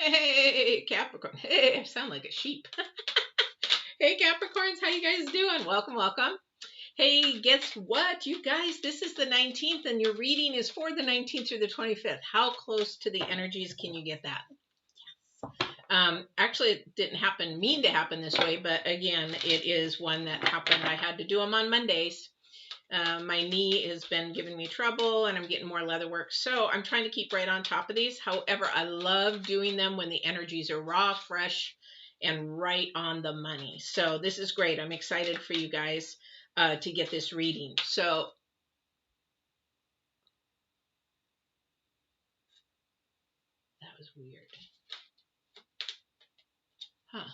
Hey, Capricorn. Hey, I sound like a sheep. Hey, Capricorns, how you guys doing? Welcome, welcome. Hey, guess what, you guys? This is the 19th, and your reading is for the 19th through the 25th. How close to the energies can you get that? Actually, it didn't mean to happen this way, but again, it is one that happened. I had to do them on Mondays. My knee has been giving me trouble and I'm getting more leather work. So I'm trying to keep right on top of these. However, I love doing them when the energies are raw, fresh, and right on the money. So this is great. I'm excited for you guys to get this reading. So that was weird. Huh.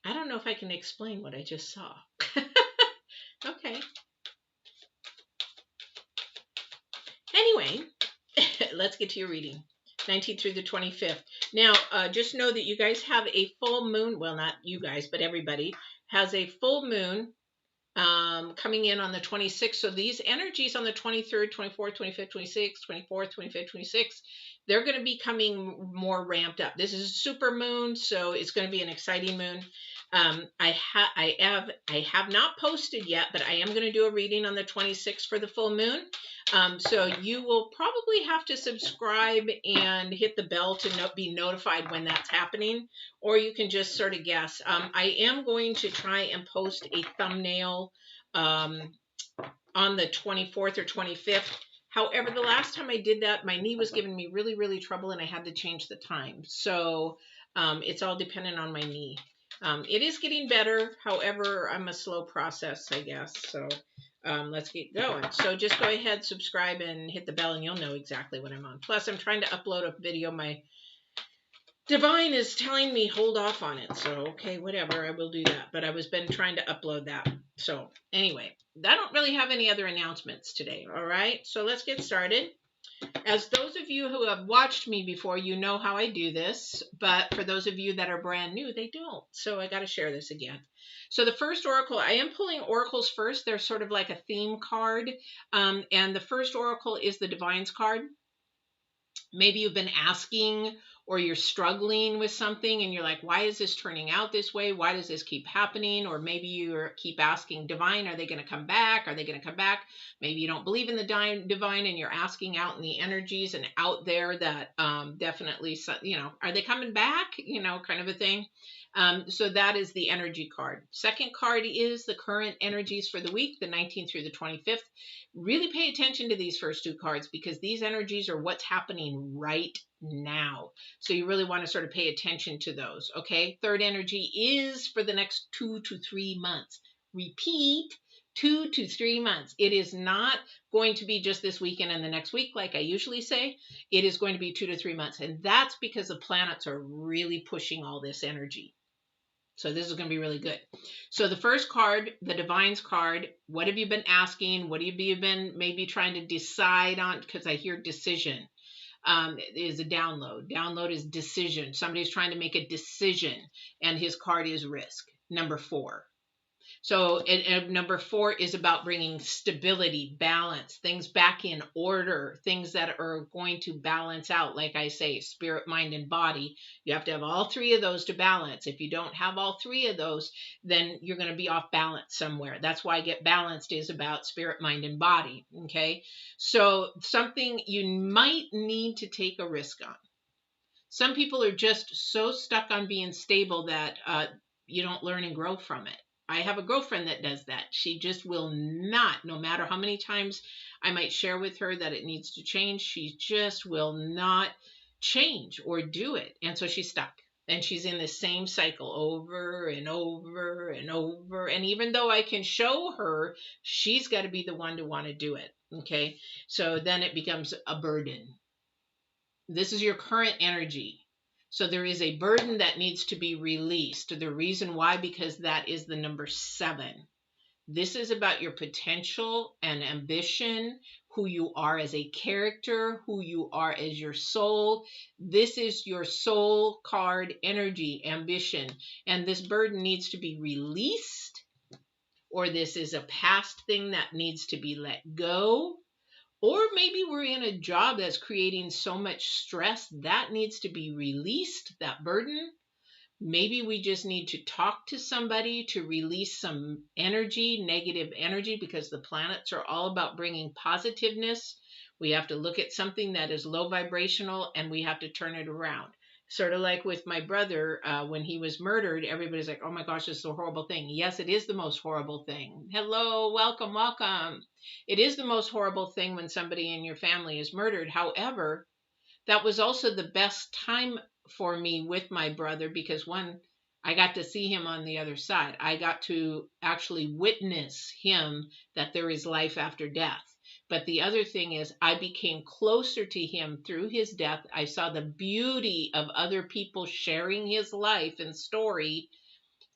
I don't know if I can explain what I just saw. Okay. Anyway, let's get to your reading. 19th through the 25th. Now, just know that you guys have a full moon. Well, not you guys, but everybody has a full moon coming in on the 26th. So these energies on the 23rd, 24th, 25th, 26th, 24th, 25th, 26th, they're going to be coming more ramped up. This is a super moon, so it's going to be an exciting moon. I have not posted yet, but I am going to do a reading on the 26th for the full moon. So you will probably have to subscribe and hit the bell to be notified when that's happening, or you can just sort of guess. I am going to try and post a thumbnail on the 24th or 25th. However, the last time I did that, my knee was giving me really, really trouble and I had to change the time. So it's all dependent on my knee. It is getting better. However, I'm a slow process, I guess. So let's get going. So just go ahead, subscribe, and hit the bell, and you'll know exactly what I'm on. Plus, I'm trying to upload a video. My Divine is telling me hold off on it. So, okay, whatever. I will do that. But I was been trying to upload that. So, anyway, I don't really have any other announcements today. All right? So, let's get started. As those of you who have watched me before, you know how I do this. But for those of you that are brand new, they don't. So, I got to share this again. So the first oracle, I am pulling oracles first. They're sort of like a theme card. And the first oracle is the Divine's card. Maybe you've been asking or you're struggling with something and you're like, why is this turning out this way? Why does this keep happening? Or maybe you keep asking Divine, are they going to come back? Are they going to come back? Maybe you don't believe in the Divine and you're asking out in the energies and out there that definitely, you know, are they coming back? You know, kind of a thing. So that is the energy card. Second card is the current energies for the week, the 19th through the 25th. Really pay attention to these first two cards because these energies are what's happening right now. So you really want to sort of pay attention to those. Okay. Third energy is for the next 2 to 3 months. Repeat, 2 to 3 months. It is not going to be just this weekend and the next week, like I usually say. It is going to be 2 to 3 months. And that's because the planets are really pushing all this energy. So this is going to be really good. So the first card, the Divine's card, what have you been asking? What have you been maybe trying to decide on? Because I hear decision is a download. Download is decision. Somebody's trying to make a decision and his card is risk. Number 4. So number 4 is about bringing stability, balance, things back in order, things that are going to balance out. Like I say, spirit, mind, and body. You have to have all 3 of those to balance. If you don't have all 3 of those, then you're going to be off balance somewhere. That's why Get Balanced is about spirit, mind, and body. Okay. So something you might need to take a risk on. Some people are just so stuck on being stable that you don't learn and grow from it. I have a girlfriend that does that. She just will not, no matter how many times I might share with her that it needs to change, she just will not change or do it. And so she's stuck. And she's in the same cycle over and over and over. And even though I can show her, she's got to be the one to want to do it. Okay. So then it becomes a burden. This is your current energy. So there is a burden that needs to be released. The reason why, because that is the number 7. This is about your potential and ambition, who you are as a character, who you are as your soul. This is your soul card energy, ambition. And this burden needs to be released, or this is a past thing that needs to be let go, Or maybe we're in a job that's creating so much stress that needs to be released, that burden. Maybe we just need to talk to somebody to release some energy, negative energy, because the planets are all about bringing positiveness. We have to look at something that is low vibrational and we have to turn it around. Sort of like with my brother, when he was murdered, everybody's like, oh my gosh, this is a horrible thing. Yes, it is the most horrible thing. Hello, welcome, welcome. It is the most horrible thing when somebody in your family is murdered. However, that was also the best time for me with my brother because one, I got to see him on the other side. I got to actually witness him that there is life after death. But the other thing is I became closer to him through his death. I saw the beauty of other people sharing his life and story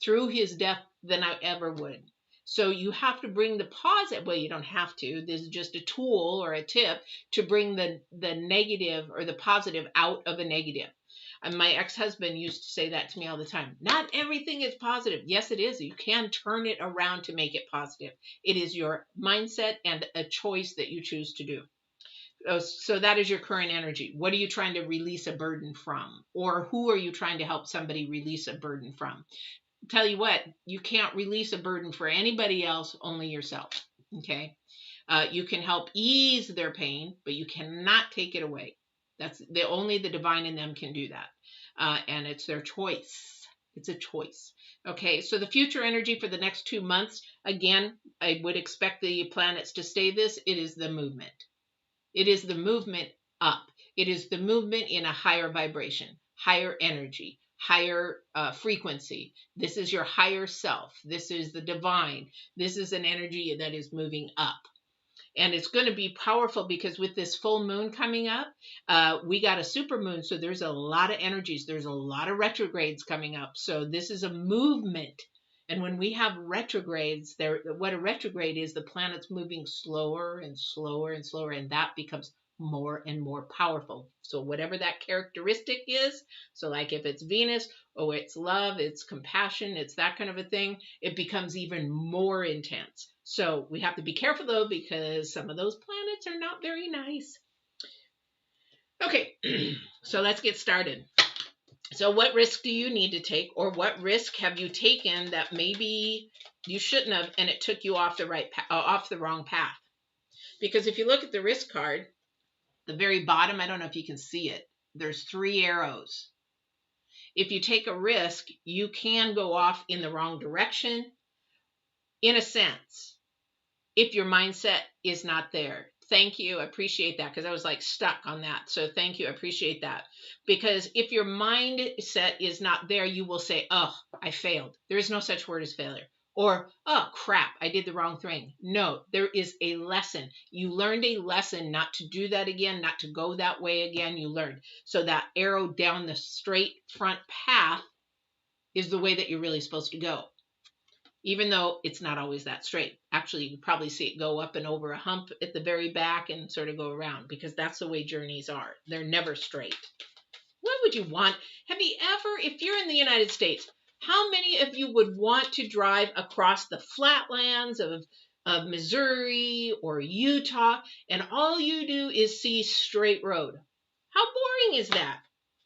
through his death than I ever would. So you have to bring the positive. Well, you don't have to. This is just a tool or a tip to bring the negative or the positive out of a negative. And my ex-husband used to say that to me all the time. Not everything is positive. Yes, it is. You can turn it around to make it positive. It is your mindset and a choice that you choose to do. So that is your current energy. What are you trying to release a burden from? Or who are you trying to help somebody release a burden from? Tell you what, you can't release a burden for anybody else, only yourself. Okay. You can help ease their pain, but you cannot take it away. That's only the divine in them can do that. And it's their choice. It's a choice. Okay. So the future energy for the next 2 months, again, I would expect the planets to stay this. It is the movement. It is the movement up. It is the movement in a higher vibration, higher energy, higher frequency. This is your higher self. This is the divine. This is an energy that is moving up. And it's going to be powerful because with this full moon coming up, we got a super moon. So there's a lot of energies. There's a lot of retrogrades coming up. So this is a movement. And when we have retrogrades, what a retrograde is, the planet's moving slower and slower and slower, and that becomes more and more powerful. So whatever that characteristic is, so like if it's Venus, oh, it's love, it's compassion, it's that kind of a thing, it becomes even more intense. So we have to be careful though, because some of those planets are not very nice. Okay, so let's get started. So what risk do you need to take, or what risk have you taken that maybe you shouldn't have, and it took you off the wrong path? Because if you look at the risk card, the very bottom, I don't know if you can see it, there's 3 arrows. If you take a risk, you can go off in the wrong direction, in a sense, if your mindset is not there. Thank you. I appreciate that because I was like stuck on that. So thank you. I appreciate that. Because if your mindset is not there, you will say, oh, I failed. There is no such word as failure. Or, oh, crap, I did the wrong thing. No, there is a lesson. You learned a lesson not to do that again, not to go that way again. You learned. So that arrow down the straight front path is the way that you're really supposed to go. Even though it's not always that straight. Actually, you can probably see it go up and over a hump at the very back and sort of go around, because that's the way journeys are. They're never straight. What would you want? Have you ever, if you're in the United States, how many of you would want to drive across the flatlands of Missouri or Utah, and all you do is see straight road? How boring is that?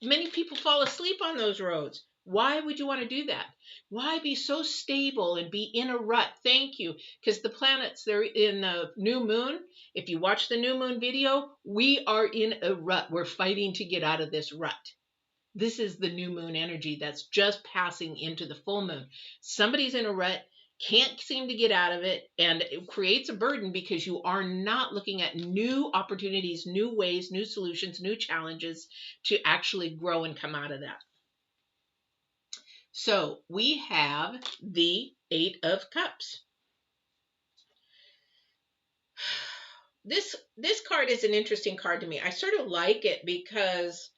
Many people fall asleep on those roads. Why would you want to do that? Why be so stable and be in a rut? Thank you. Because the planets, they're in the new moon. If you watch the new moon video, we are in a rut. We're fighting to get out of this rut. This is the new moon energy that's just passing into the full moon. Somebody's in a rut, can't seem to get out of it, and it creates a burden because you are not looking at new opportunities, new ways, new solutions, new challenges to actually grow and come out of that. So we have the 8 of Cups. This card is an interesting card to me. I sort of like it because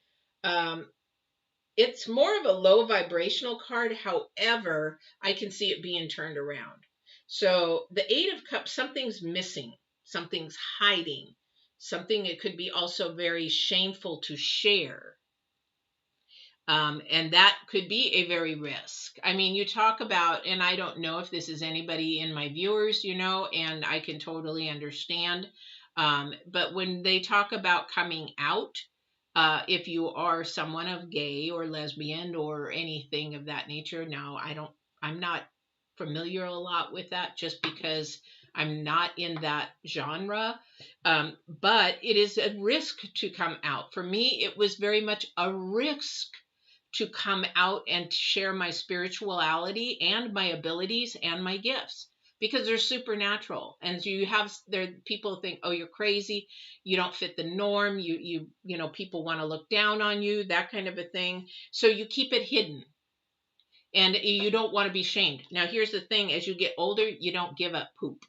it's more of a low vibrational card. However, I can see it being turned around. So the 8 of Cups, something's missing, something's hiding, something it could be also very shameful to share. And that could be a very risk. I mean, you talk about, and I don't know if this is anybody in my viewers, and I can totally understand. But when they talk about coming out, if you are someone of gay or lesbian or anything of that nature, now I'm not familiar a lot with that just because I'm not in that genre. But it is a risk to come out. For me, it was very much a risk to come out and share my spirituality and my abilities and my gifts because they're supernatural. And people think, oh, you're crazy, you don't fit the norm, you know, people want to look down on you, that kind of a thing. So you keep it hidden and you don't want to be shamed. Now here's the thing, as you get older, you don't give a poop.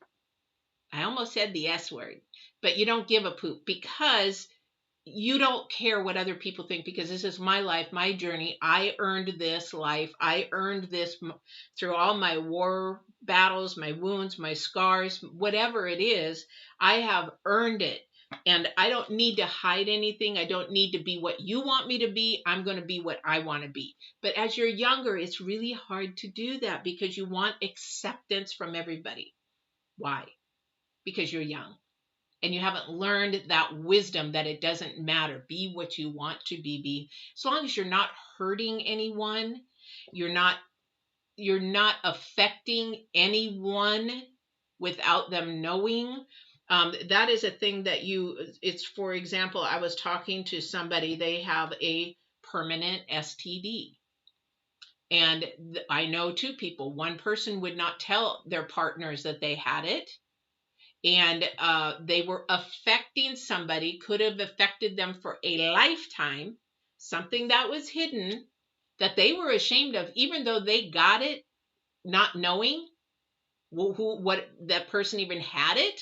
I almost said the S word, but you don't give a poop because you don't care what other people think, because this is my life, my journey. I earned this life. I earned this through all my war battles, my wounds, my scars, whatever it is. I have earned it. And I don't need to hide anything. I don't need to be what you want me to be. I'm going to be what I want to be. But as you're younger, it's really hard to do that because you want acceptance from everybody. Why? Because you're young. And you haven't learned that wisdom that it doesn't matter. Be what you want to be. As long as you're not hurting anyone, you're not affecting anyone without them knowing. That is a thing that it's, for example, I was talking to somebody, they have a permanent STD. And I know two people. One person would not tell their partners that they had it. And they were affecting somebody, could have affected them for a lifetime, something that was hidden that they were ashamed of, even though they got it, not knowing what that person even had it.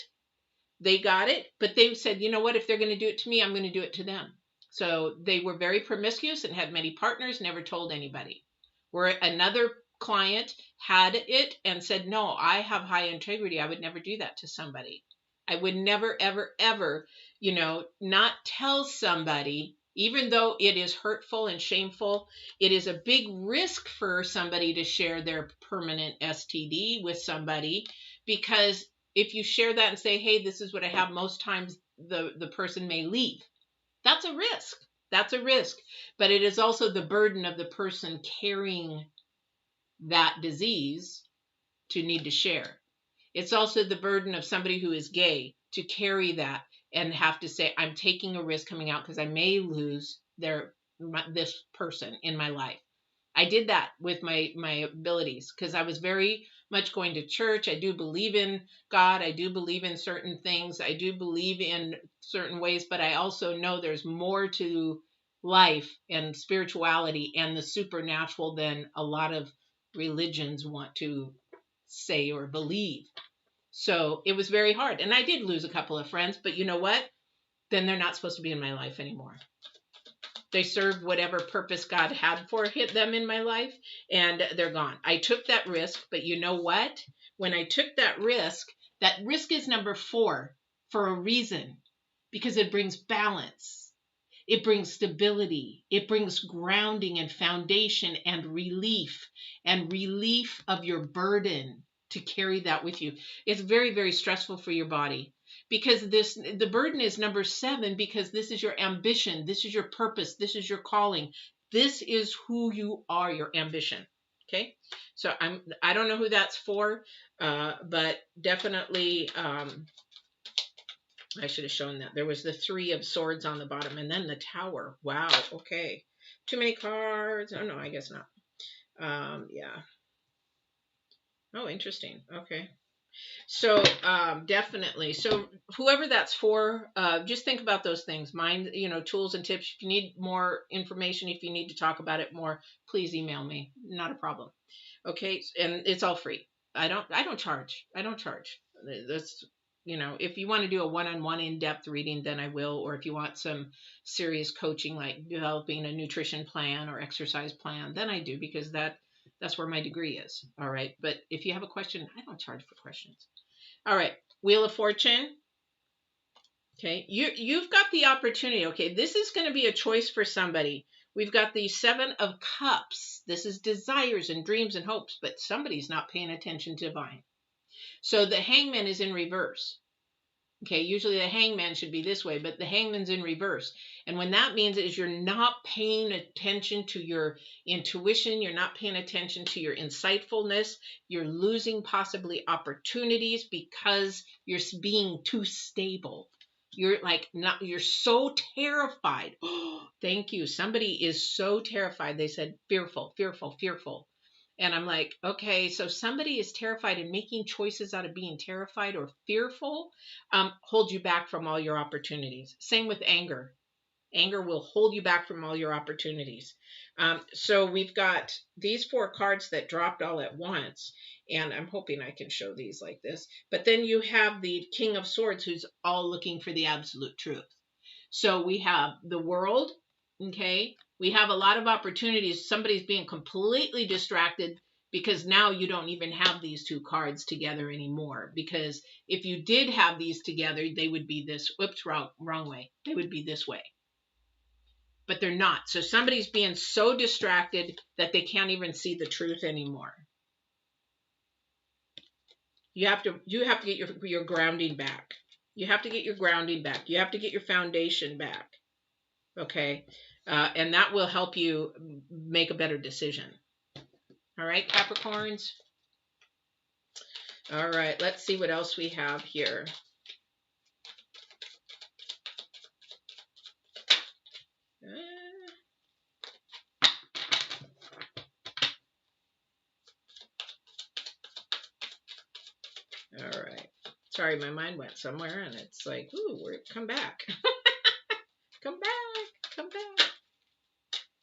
They got it, but they said, you know what, if they're going to do it to me, I'm going to do it to them. So they were very promiscuous and had many partners, never told anybody. Where another client had it and said, no, I have high integrity, I would never do that to somebody. I would never, ever, ever, not tell somebody, even though it is hurtful and shameful. It is a big risk for somebody to share their permanent STD with somebody, because if you share that and say, hey, this is what I have, most times the person may leave. That's a risk. That's a risk. But it is also the burden of the person carrying that disease to need to share. It's also the burden of somebody who is gay to carry that and have to say, I'm taking a risk coming out because I may lose this person in my life. I did that with my abilities because I was very much going to church. I do believe in God. I do believe in certain things. I do believe in certain ways, but I also know there's more to life and spirituality and the supernatural than a lot of religions want to say or believe. So it was very hard. And I did lose a couple of friends, but you know what? Then they're not supposed to be in my life anymore. They served whatever purpose God had for them in my life, and they're gone. I took that risk, but you know what? When I took that risk is number 4 for a reason, because it brings balance. It brings stability. It brings grounding and foundation and relief of your burden to carry that with you. It's very, very stressful for your body. Because the burden is number 7, because this is your ambition. This is your purpose. This is your calling. This is who you are, your ambition. Okay. So I don't know who that's for, but definitely, I should have shown that. There was the 3 of swords on the bottom and then the tower. Wow. Okay. Too many cards. Oh no, I guess not. Yeah. Oh, interesting. Okay. So definitely. So whoever that's for, just think about those things. Mind, tools and tips. If you need more information, if you need to talk about it more, please email me. Not a problem. Okay, and it's all free. I don't charge. That's, if you want to do a one-on-one in-depth reading, then I will. Or if you want some serious coaching, like developing a nutrition plan or exercise plan, then I do, because that's where my degree is. All right. But if you have a question, I don't charge for questions. All right. Wheel of Fortune. Okay. You've got the opportunity. Okay. This is going to be a choice for somebody. We've got the 7 of Cups. This is desires and dreams and hopes, but somebody's not paying attention to divine. So the Hangman is in reverse. Okay, usually the hangman should be this way, but the hangman's in reverse. And when that means is you're not paying attention to your intuition, you're not paying attention to your insightfulness, you're losing possibly opportunities because you're being too stable. You're like not, you're so terrified. Oh, thank you. Somebody is so terrified. They said fearful, fearful, fearful. And I'm like, okay, so somebody is terrified and making choices out of being terrified or fearful hold you back from all your opportunities. Same with anger. Anger will hold you back from all your opportunities. So we've got these 4 cards that dropped all at once. And I'm hoping I can show these like this. But then you have the King of Swords who's all looking for the absolute truth. So we have the world, okay? We have a lot of opportunities. Somebody's being completely distracted because now you don't even have these 2 cards together anymore. Because if you did have these together, they would be this, whoops, wrong way. They would be this way. But they're not. So somebody's being so distracted that they can't even see the truth anymore. You have to get your grounding back. You have to get your grounding back. You have to get your foundation back. Okay. And that will help you make a better decision. All right, Capricorns. All right, let's see what else we have here. All right. Sorry, my mind went somewhere and it's like, ooh, come back. Come back. Come back.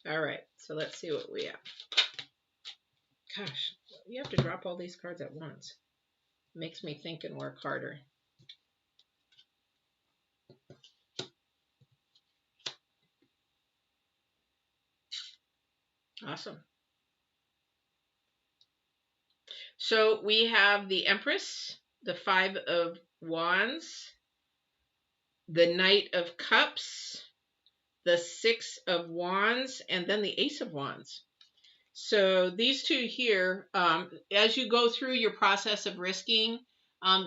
All right, so let's see what we have. Gosh, you have to drop all these cards at once. Makes me think and work harder. Awesome. So we have the Empress, the 5 of Wands, the Knight of Cups, the 6 of Wands, and then the Ace of Wands. So these 2 here, as you go through your process of risking,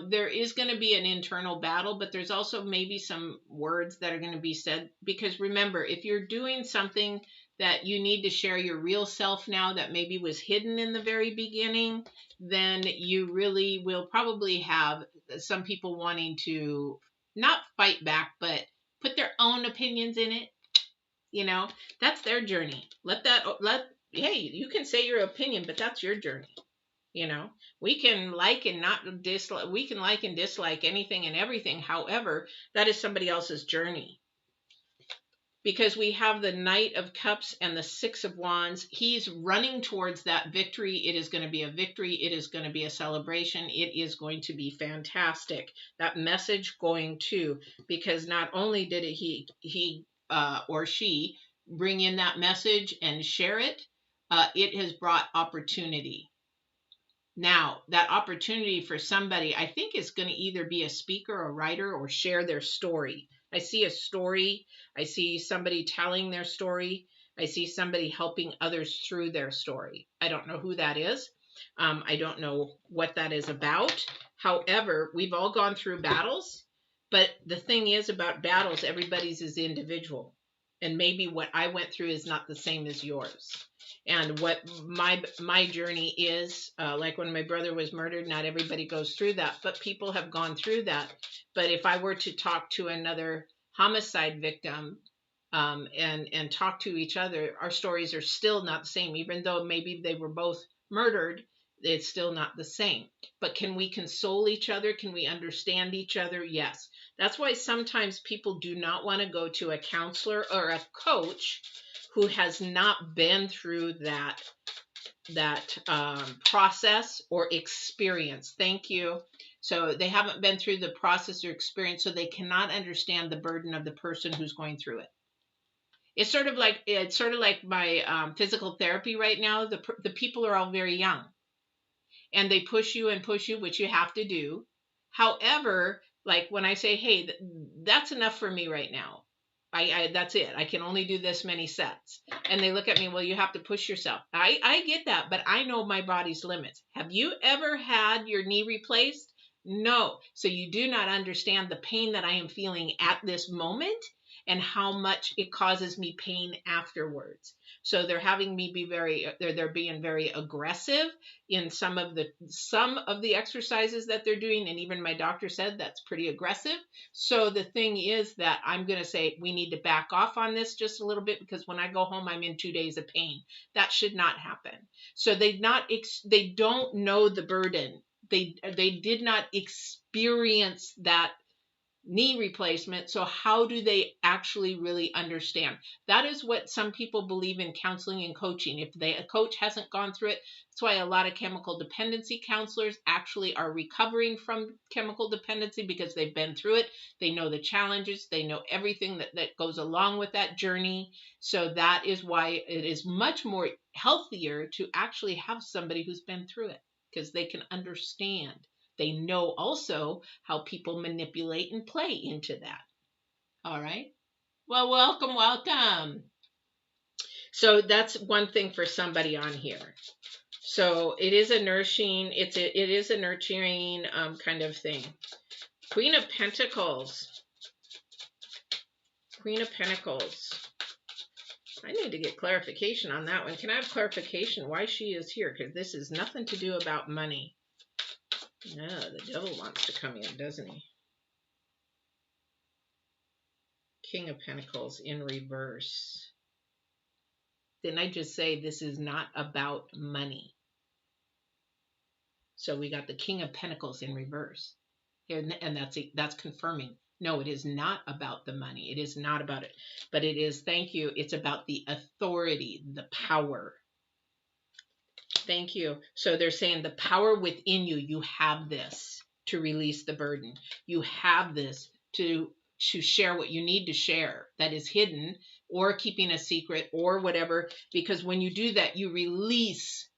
there is going to be an internal battle, but there's also maybe some words that are going to be said. Because remember, if you're doing something that you need to share your real self now that maybe was hidden in the very beginning, then you really will probably have some people wanting to not fight back, but put their own opinions in it. You know, that's their journey. Hey, you can say your opinion, but that's your journey. You know, we can like and not dislike, we can like and dislike anything and everything. However, that is somebody else's journey. Because we have the Knight of Cups and the 6 of Wands. He's running towards that victory. It is going to be a victory. It is going to be a celebration. It is going to be fantastic. That message going to, because not only did he or she bring in that message and share it, it has brought opportunity. Now, that opportunity for somebody, I think, is going to either be a speaker, a writer, or share their story. I see a story. I see somebody telling their story. I see somebody helping others through their story. I don't know who that is. I don't know what that is about. However, we've all gone through battles. But the thing is about battles, everybody's is individual. And maybe what I went through is not the same as yours. And what my journey is, like when my brother was murdered, not everybody goes through that, but people have gone through that. But if I were to talk to another homicide victim and talk to each other, our stories are still not the same. Even though maybe they were both murdered, it's still not the same. But can we console each other? Can we understand each other? Yes. That's why sometimes people do not want to go to a counselor or a coach who has not been through that process or experience. Thank you. So they haven't been through the process or experience, so they cannot understand the burden of the person who's going through it. It's sort of like my physical therapy right now. The people are all very young, and they push you, which you have to do. However, like when I say, hey, that's enough for me right now. That's it. I can only do this many sets. And they look at me, well, you have to push yourself. I get that, but I know my body's limits. Have you ever had your knee replaced? No. So you do not understand the pain that I am feeling at this moment and how much it causes me pain afterwards. So they're having me be they're being very aggressive in some of the exercises that they're doing. And even my doctor said that's pretty aggressive. So the thing is that I'm going to say we need to back off on this just a little bit, because when I go home, I'm in 2 days of pain. That should not happen. So they don't know the burden. They did not experience that knee replacement. So how do they actually really understand? That is what some people believe in counseling and coaching. If a coach hasn't gone through it, that's why a lot of chemical dependency counselors actually are recovering from chemical dependency, because they've been through it. They know the challenges. They know everything that goes along with that journey. So that is why it is much more healthier to actually have somebody who's been through it, because they can understand. They know also how people manipulate and play into that. All right. Well, welcome, welcome. So that's one thing for somebody on here. So it is a nurturing, it is a nurturing kind of thing. Queen of Pentacles. Queen of Pentacles. I need to get clarification on that one. Can I have clarification why she is here? Because this is nothing to do about money. No, the devil wants to come in, doesn't he? King of Pentacles in reverse. Didn't I just say this is not about money? So we got the King of Pentacles in reverse. And that's confirming. No, it is not about the money. It is not about it. But it is, thank you, it's about the authority, the power. Thank you. So they're saying the power within you, you have this to release the burden. You have this to share what you need to share that is hidden or keeping a secret or whatever. Because when you do that, you release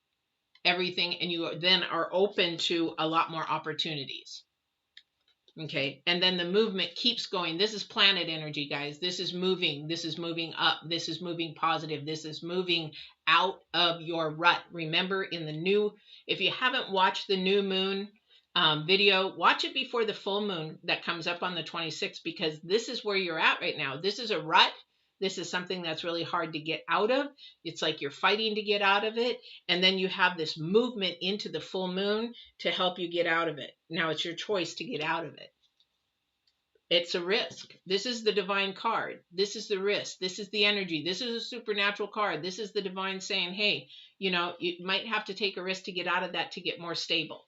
everything and you then are open to a lot more opportunities. Okay. And then the movement keeps going. This is planet energy, guys. This is moving. This is moving up. This is moving positive. This is moving out of your rut. Remember, if you haven't watched the new moon video, watch it before the full moon that comes up on the 26th, because this is where you're at right now. This is a rut. This is something that's really hard to get out of. It's like you're fighting to get out of it. And then you have this movement into the full moon to help you get out of it. Now it's your choice to get out of it. It's a risk. This is the divine card. This is the risk. This is the energy. This is a supernatural card. This is the divine saying, hey, you might have to take a risk to get out of that to get more stable.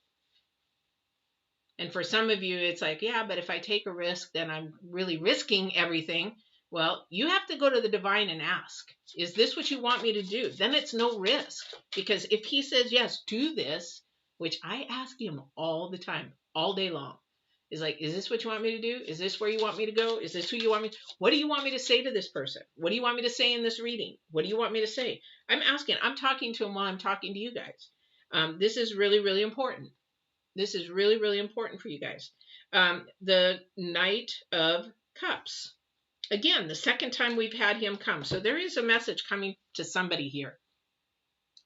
And for some of you, it's like, yeah, but if I take a risk, then I'm really risking everything. Well, you have to go to the divine and ask, is this what you want me to do? Then it's no risk. Because if he says, yes, do this, which I ask him all the time, all day long, is like, is this what you want me to do? Is this where you want me to go? Is this who you want me to? What do you want me to say to this person? What do you want me to say in this reading? What do you want me to say? I'm asking. I'm talking to him while I'm talking to you guys. This is really, really important. This is really, really important for you guys. The Knight of Cups. Again, the second time we've had him come. So there is a message coming to somebody here.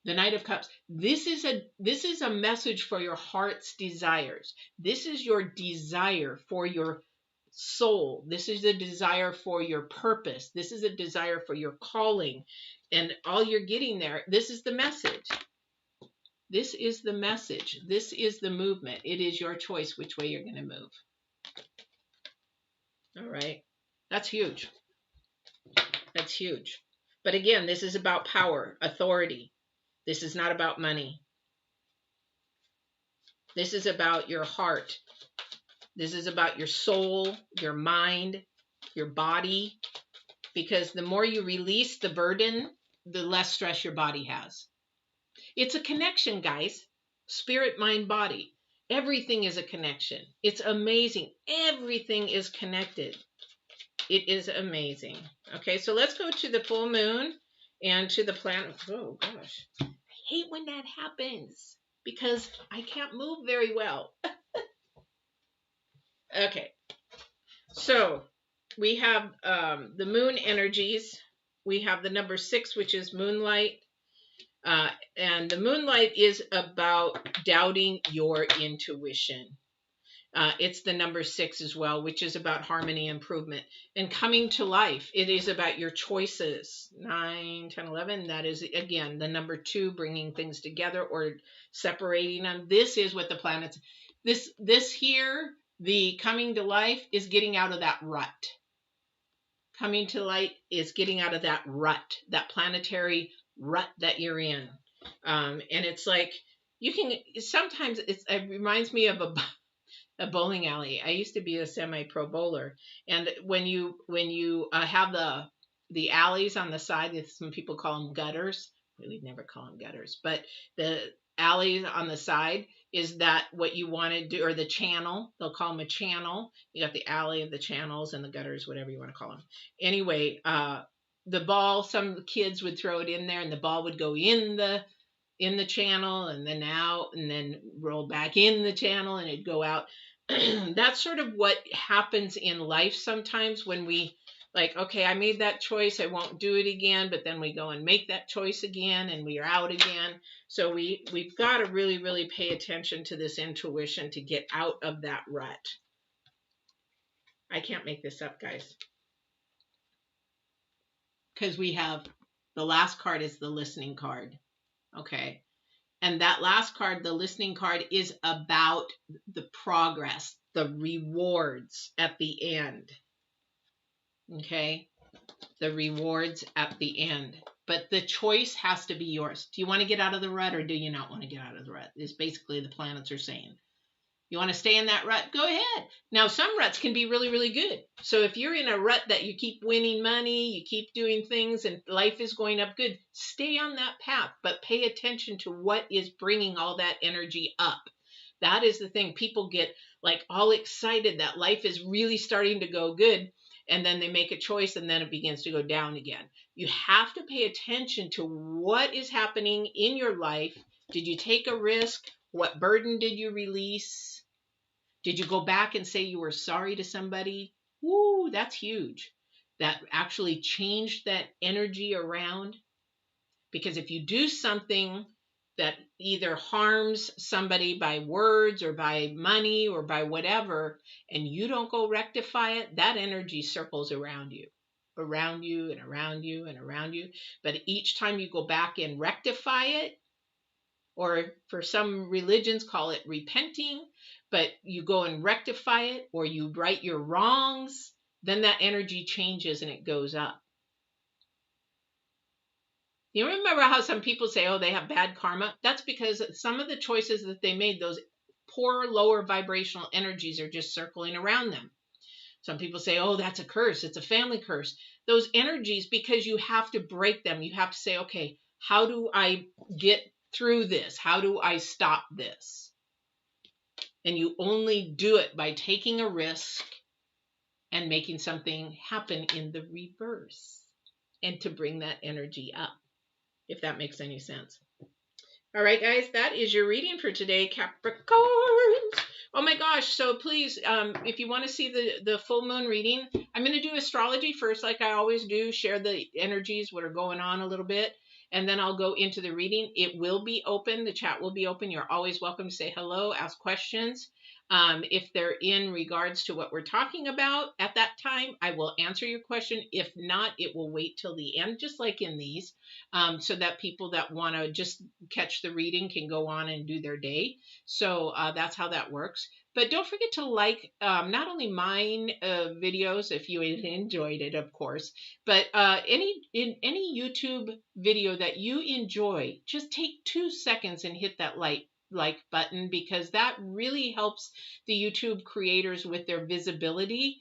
The Knight of Cups. This is a message for your heart's desires. This is your desire for your soul. This is a desire for your purpose. This is a desire for your calling. And all you're getting there, this is the message. This is the message. This is the movement. It is your choice which way you're going to move. All right. That's huge. That's huge. But again, this is about power, authority. This is not about money. This is about your heart. This is about your soul, your mind, your body. Because the more you release the burden, the less stress your body has. It's a connection, guys. Spirit, mind, body. Everything is a connection. It's amazing. Everything is connected. It is amazing. Okay, so let's go to the full moon and to the planet. Oh, gosh. I hate when that happens because I can't move very well. Okay, so we have the moon energies. We have the number 6, which is moonlight. And the moonlight is about doubting your intuition. It's the number 6 as well, which is about harmony, improvement, and coming to life. It is about your choices. 9, 10, 11. That is, again, the number 2, bringing things together or separating them. This is what the planets, this here, the coming to life is getting out of that rut. Coming to light is getting out of that rut, that planetary rut that you're in. And it's like, you can, sometimes it reminds me of a bowling alley. I used to be a semi-pro bowler, and when you have the alleys on the side, some people call them gutters. We'd never call them gutters, but the alleys on the side, is that what you want to do, or the channel? They'll call them a channel. You got the alley of the channels and the gutters, whatever you want to call them. Anyway, the ball, some kids would throw it in there, and the ball would go in the channel, and then out, and then roll back in the channel, and it'd go out. That's sort of what happens in life sometimes when we, like, okay, I made that choice, I won't do it again, but then we go and make that choice again, and we are out again. So we've got to really, really pay attention to this intuition to get out of that rut. I can't make this up, guys. Because we have, the last card is the listening card. Okay. And that last card, the listening card, is about the progress, the rewards at the end. Okay. The rewards at the end. But the choice has to be yours. Do you want to get out of the rut, or do you not want to get out of the rut? Is basically the planets are saying. You want to stay in that rut? Go ahead. Now, some ruts can be really, really good. So if you're in a rut that you keep winning money, you keep doing things, and life is going up good, stay on that path, but pay attention to what is bringing all that energy up. That is the thing. People get like all excited that life is really starting to go good, and then they make a choice, and then it begins to go down again. You have to pay attention to what is happening in your life. Did you take a risk? What burden did you release? Did you go back and say you were sorry to somebody? Woo, that's huge. That actually changed that energy around. Because if you do something that either harms somebody by words or by money or by whatever, and you don't go rectify it, that energy circles around you and around you and around you. But each time you go back and rectify it, or for some religions call it repenting, but you go and rectify it, or you right your wrongs, then that energy changes and it goes up. You remember how some people say, oh, they have bad karma? That's because some of the choices that they made, those poor lower vibrational energies are just circling around them. Some people say, oh, that's a curse. It's a family curse. Those energies, because you have to break them, you have to say, okay, how do I get through this? How do I stop this? And you only do it by taking a risk and making something happen in the reverse, and to bring that energy up, if that makes any sense. All right, guys, that is your reading for today, Capricorns. Oh my gosh, so please, if you want to see the full moon reading, I'm going to do astrology first, like I always do, share the energies, what are going on a little bit, and then I'll go into the reading. It will be open. The chat will be open. You're always welcome to say hello, ask questions. If they're in regards to what we're talking about at that time, I will answer your question. If not, it will wait till the end, just like in these, so that people that want to just catch the reading can go on and do their day. So that's how that works. But don't forget to like not only mine videos, if you enjoyed it, of course, but any YouTube video that you enjoy, just take 2 seconds and hit that like button, because that really helps the YouTube creators with their visibility.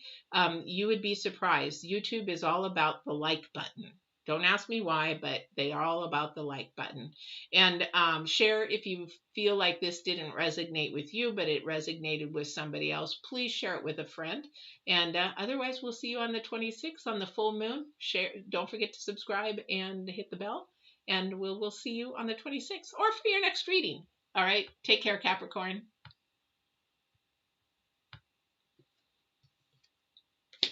You would be surprised. YouTube is all about the like button. Don't ask me why, but they are all about the like button. And share if you feel like this didn't resonate with you, but it resonated with somebody else. Please share it with a friend. And otherwise, we'll see you on the 26th on the full moon. Share. Don't forget to subscribe and hit the bell. And we'll see you on the 26th or for your next reading. All right. Take care, Capricorn.